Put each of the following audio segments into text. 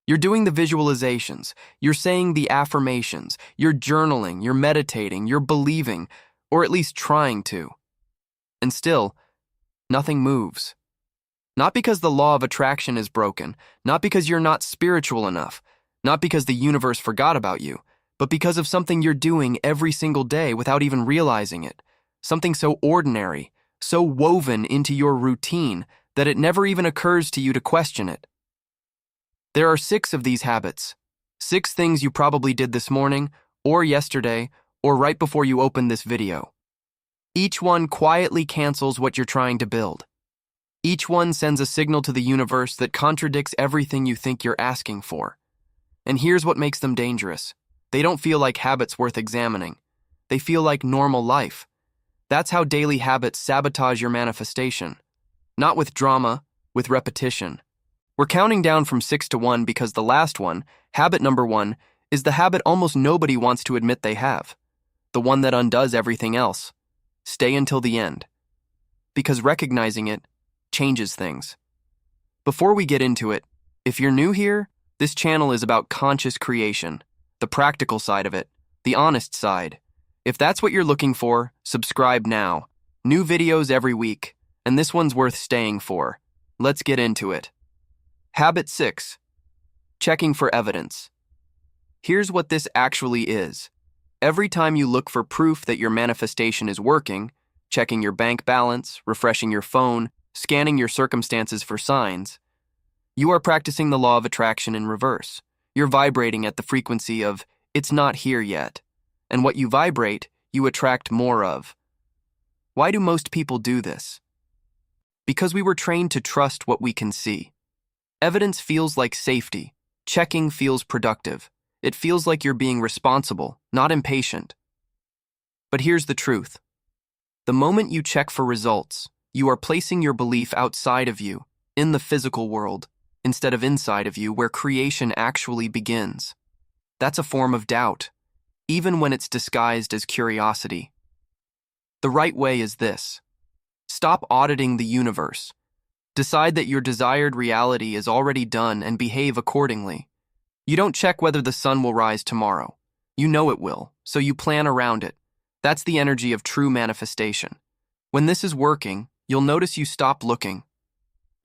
You're doing the visualizations, you're saying the affirmations, you're journaling, you're meditating, you're believing, or at least trying to. And still, nothing moves. Not because the law of attraction is broken, not because you're not spiritual enough, not because the universe forgot about you, but because of something you're doing every single day without even realizing it. Something so ordinary, so woven into your routine that it never even occurs to you to question it. There are 6 of these habits. 6 things you probably did this morning, or yesterday, or right before you opened this video. Each one quietly cancels what you're trying to build. Each one sends a signal to the universe that contradicts everything you think you're asking for. And here's what makes them dangerous. They don't feel like habits worth examining. They feel like normal life. That's how daily habits sabotage your manifestation. Not with drama, with repetition. We're counting down from 6 to 1 because the last one, habit number 1, is the habit almost nobody wants to admit they have. The one that undoes everything else. Stay until the end. Because recognizing it changes things. Before we get into it, if you're new here, this channel is about conscious creation, the practical side of it, the honest side. If that's what you're looking for, subscribe now. New videos every week, and this one's worth staying for. Let's get into it. Habit 6. Checking for evidence. Here's what this actually is. Every time you look for proof that your manifestation is working, checking your bank balance, refreshing your phone, scanning your circumstances for signs, you are practicing the law of attraction in reverse. You're vibrating at the frequency of, it's not here yet. And what you vibrate, you attract more of. Why do most people do this? Because we were trained to trust what we can see. Evidence feels like safety. Checking feels productive. It feels like you're being responsible, not impatient. But here's the truth. The moment you check for results, you are placing your belief outside of you, in the physical world, instead of inside of you where creation actually begins. That's a form of doubt, even when it's disguised as curiosity. The right way is this. Stop auditing the universe. Decide that your desired reality is already done and behave accordingly. You don't check whether the sun will rise tomorrow. You know it will, so you plan around it. That's the energy of true manifestation. When this is working, you'll notice you stop looking.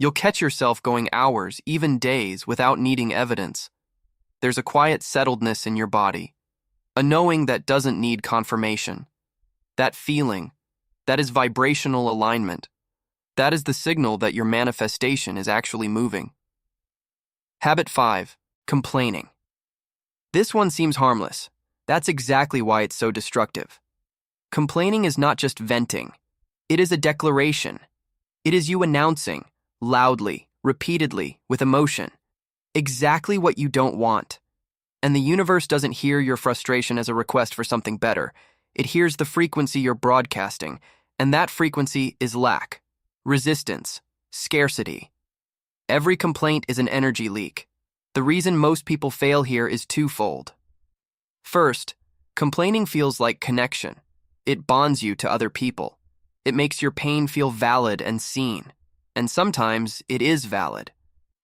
You'll catch yourself going hours, even days, without needing evidence. There's a quiet settledness in your body, a knowing that doesn't need confirmation. That feeling, that is vibrational alignment. That is the signal that your manifestation is actually moving. Habit 5. Complaining. This one seems harmless. That's exactly why it's so destructive. Complaining is not just venting. It is a declaration. It is you announcing, loudly, repeatedly, with emotion, exactly what you don't want. And the universe doesn't hear your frustration as a request for something better. It hears the frequency you're broadcasting, and that frequency is lack, resistance, scarcity. Every complaint is an energy leak. The reason most people fail here is twofold. First, complaining feels like connection. It bonds you to other people. It makes your pain feel valid and seen. And sometimes it is valid.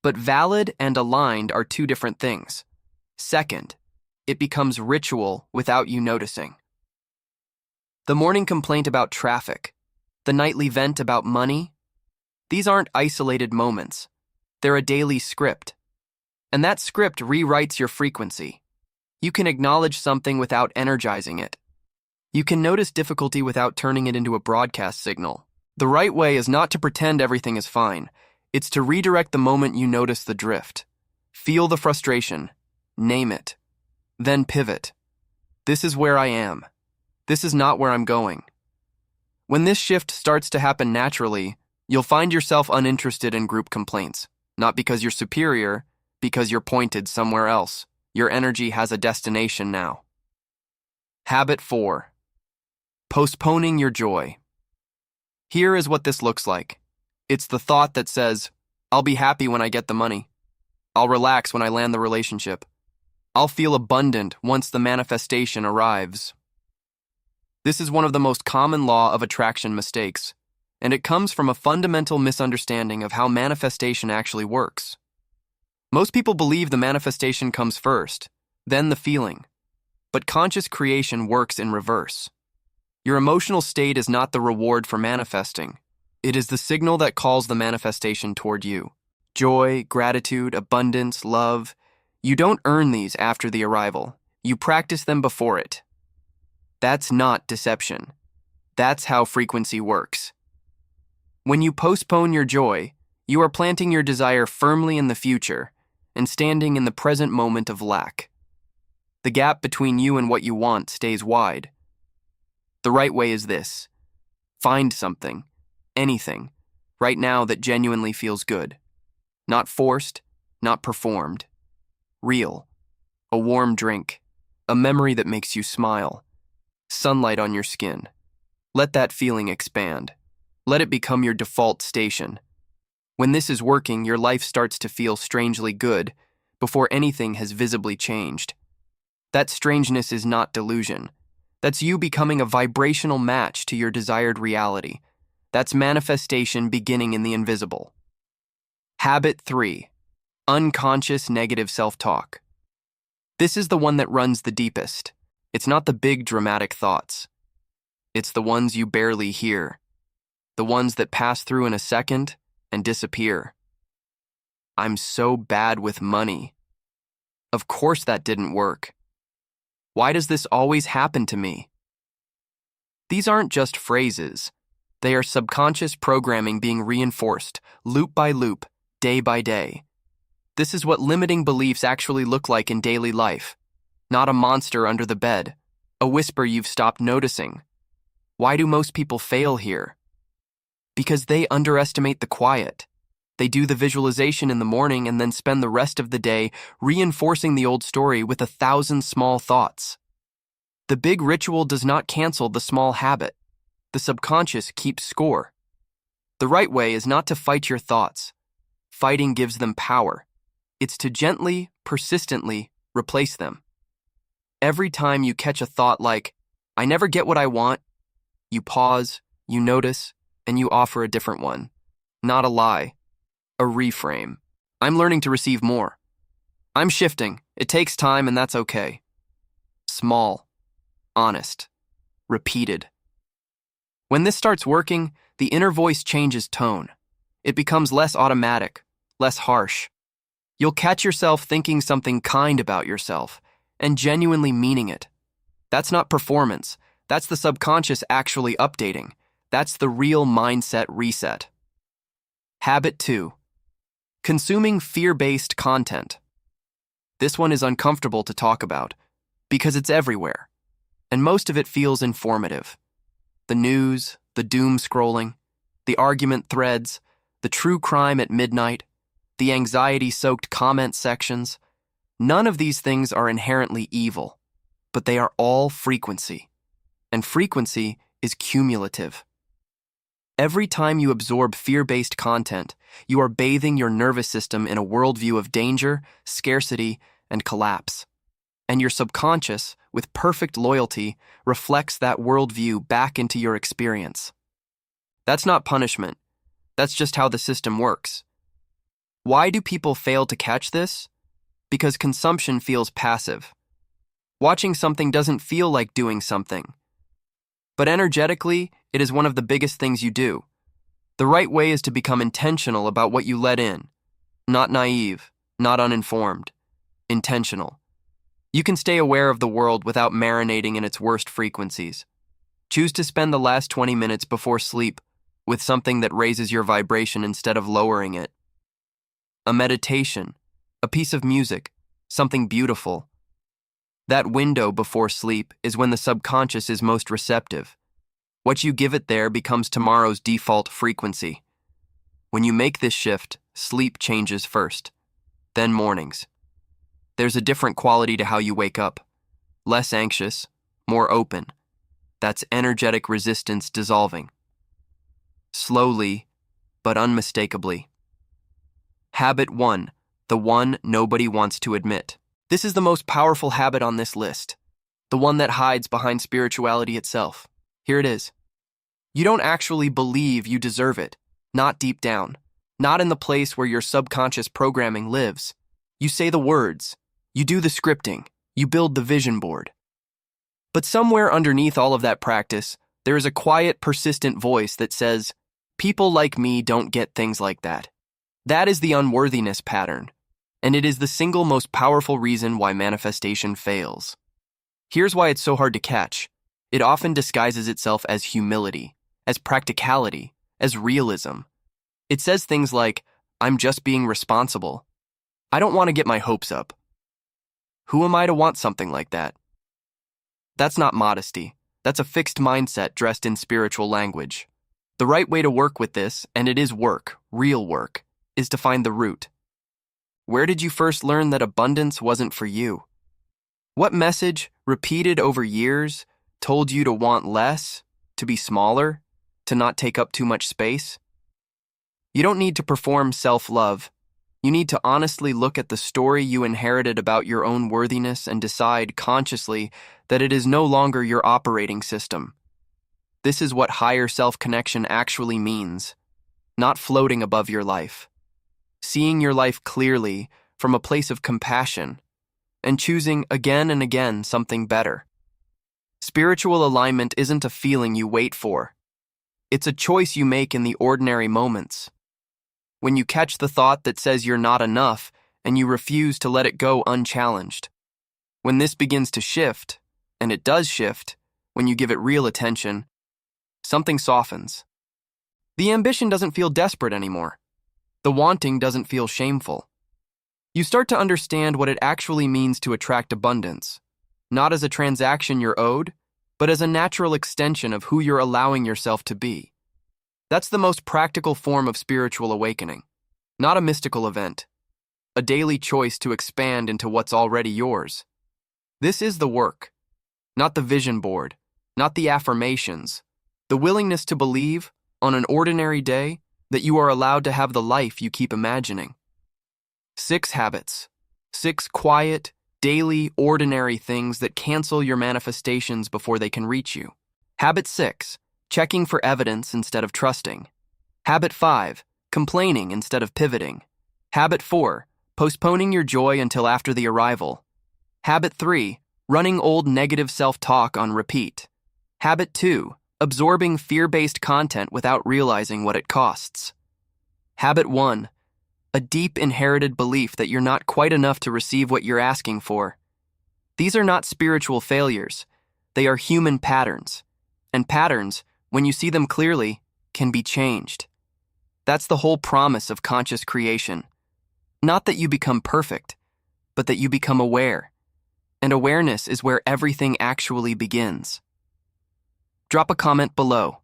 But valid and aligned are 2 different things. Second, it becomes ritual without you noticing. The morning complaint about traffic, the nightly vent about money, these aren't isolated moments. They're a daily script. And that script rewrites your frequency. You can acknowledge something without energizing it. You can notice difficulty without turning it into a broadcast signal. The right way is not to pretend everything is fine. It's to redirect the moment you notice the drift. Feel the frustration. Name it. Then pivot. This is where I am. This is not where I'm going. When this shift starts to happen naturally, you'll find yourself uninterested in group complaints. Not because you're superior, because you're pointed somewhere else. Your energy has a destination now. Habit 4. Postponing your joy. Here is what this looks like. It's the thought that says, I'll be happy when I get the money. I'll relax when I land the relationship. I'll feel abundant once the manifestation arrives. This is one of the most common law of attraction mistakes, and it comes from a fundamental misunderstanding of how manifestation actually works. Most people believe the manifestation comes first, then the feeling. But conscious creation works in reverse. Your emotional state is not the reward for manifesting. It is the signal that calls the manifestation toward you. Joy, gratitude, abundance, love. You don't earn these after the arrival. You practice them before it. That's not deception. That's how frequency works. When you postpone your joy, you are planting your desire firmly in the future and standing in the present moment of lack. The gap between you and what you want stays wide. The right way is this. Find something, anything, right now that genuinely feels good. Not forced, not performed. Real. A warm drink. A memory that makes you smile. Sunlight on your skin. Let that feeling expand. Let it become your default station. When this is working, your life starts to feel strangely good before anything has visibly changed. That strangeness is not delusion. That's you becoming a vibrational match to your desired reality. That's manifestation beginning in the invisible. Habit 3. Unconscious negative self-talk. This is the one that runs the deepest. It's not the big dramatic thoughts. It's the ones you barely hear. The ones that pass through in a second and disappear. I'm so bad with money. Of course that didn't work. Why does this always happen to me? These aren't just phrases. They are subconscious programming being reinforced, loop by loop, day by day. This is what limiting beliefs actually look like in daily life. Not a monster under the bed, a whisper you've stopped noticing. Why do most people fail here? Because they underestimate the quiet. They do the visualization in the morning and then spend the rest of the day reinforcing the old story with 1,000 small thoughts. The big ritual does not cancel the small habit. The subconscious keeps score. The right way is not to fight your thoughts. Fighting gives them power. It's to gently, persistently replace them. Every time you catch a thought like, I never get what I want, you pause, you notice, and you offer a different one. Not a lie. A reframe. I'm learning to receive more. I'm shifting. It takes time and that's okay. Small. Honest. Repeated. When this starts working, the inner voice changes tone. It becomes less automatic, less harsh. You'll catch yourself thinking something kind about yourself and genuinely meaning it. That's not performance. That's the subconscious actually updating. That's the real mindset reset. Habit 2. Consuming fear-based content. This one is uncomfortable to talk about because it's everywhere, and most of it feels informative. The news, the doom scrolling, the argument threads, the true crime at midnight, the anxiety-soaked comment sections. None of these things are inherently evil, but they are all frequency, and frequency is cumulative. Every time you absorb fear-based content, you are bathing your nervous system in a worldview of danger, scarcity, and collapse. And your subconscious, with perfect loyalty, reflects that worldview back into your experience. That's not punishment. That's just how the system works. Why do people fail to catch this? Because consumption feels passive. Watching something doesn't feel like doing something. But energetically, it is one of the biggest things you do. The right way is to become intentional about what you let in. Not naive, not uninformed. Intentional. You can stay aware of the world without marinating in its worst frequencies. Choose to spend the last 20 minutes before sleep with something that raises your vibration instead of lowering it. A meditation, a piece of music, something beautiful. That window before sleep is when the subconscious is most receptive. What you give it there becomes tomorrow's default frequency. When you make this shift, sleep changes first, then mornings. There's a different quality to how you wake up. Less anxious, more open. That's energetic resistance dissolving. Slowly, but unmistakably. Habit 1, the one nobody wants to admit. This is the most powerful habit on this list, the one that hides behind spirituality itself. Here it is. You don't actually believe you deserve it, not deep down, not in the place where your subconscious programming lives. You say the words. You do the scripting. You build the vision board. But somewhere underneath all of that practice, there is a quiet, persistent voice that says, people like me don't get things like that. That is the unworthiness pattern, and it is the single most powerful reason why manifestation fails. Here's why it's so hard to catch. It often disguises itself as humility, as practicality, as realism. It says things like, I'm just being responsible. I don't want to get my hopes up. Who am I to want something like that? That's not modesty. That's a fixed mindset dressed in spiritual language. The right way to work with this, and it is work, real work, is to find the root. Where did you first learn that abundance wasn't for you? What message, repeated over years, told you to want less, to be smaller, to not take up too much space? You don't need to perform self-love. You need to honestly look at the story you inherited about your own worthiness and decide consciously that it is no longer your operating system. This is what higher self-connection actually means, not floating above your life. Seeing your life clearly from a place of compassion and choosing again and again something better. Spiritual alignment isn't a feeling you wait for. It's a choice you make in the ordinary moments. When you catch the thought that says you're not enough and you refuse to let it go unchallenged. When this begins to shift, and it does shift, when you give it real attention, something softens. The ambition doesn't feel desperate anymore. The wanting doesn't feel shameful. You start to understand what it actually means to attract abundance, not as a transaction you're owed, but as a natural extension of who you're allowing yourself to be. That's the most practical form of spiritual awakening, not a mystical event, a daily choice to expand into what's already yours. This is the work, not the vision board, not the affirmations, the willingness to believe, on an ordinary day, that you are allowed to have the life you keep imagining. 6 habits. 6 quiet, daily, ordinary things that cancel your manifestations before they can reach you. Habit 6. Checking for evidence instead of trusting. Habit 5. Complaining instead of pivoting. Habit 4. Postponing your joy until after the arrival. Habit 3. Running old negative self-talk on repeat. Habit 2. Absorbing fear-based content without realizing what it costs. Habit 1. A deep inherited belief that you're not quite enough to receive what you're asking for. These are not spiritual failures. They are human patterns. And patterns, when you see them clearly, can be changed. That's the whole promise of conscious creation. Not that you become perfect, but that you become aware. And awareness is where everything actually begins. Drop a comment below.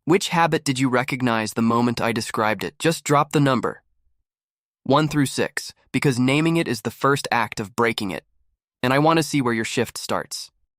Which habit did you recognize the moment I described it? Just drop the number. 1 through 6, because naming it is the first act of breaking it. And I want to see where your shift starts.